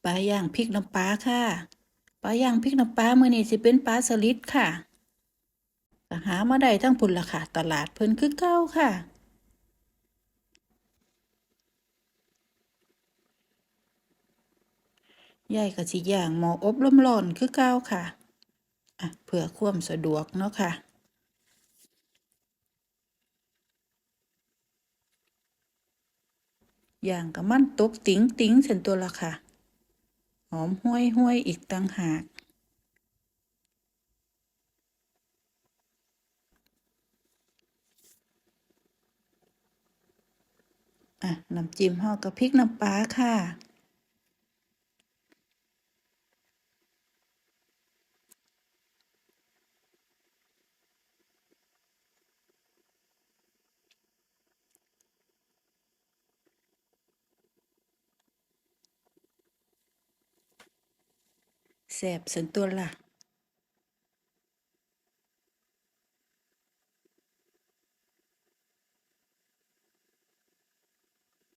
ปลาย่างพริกน้ำปลาค่ะปลาย่างพริกน้ำปลามื้อนี้สิเป็นปลาสลิดค่ะก็หามาได้ทั้งพุ่นล่ะค่ะตลาดเพิ่นคือเก่าค่ะยายก็สิย่างหม้ออบลมร้อนคือเก่าค่ะเพื่อความสะดวกเนาะค่ะย่างก็มันตกติ๋งๆเส้นตัวละค่ะหอมห้วยๆอีกต่างหากน้ำจิ้มเฮาก็พริกน้ำปลาค่ะแซ่บเส้นตัวละ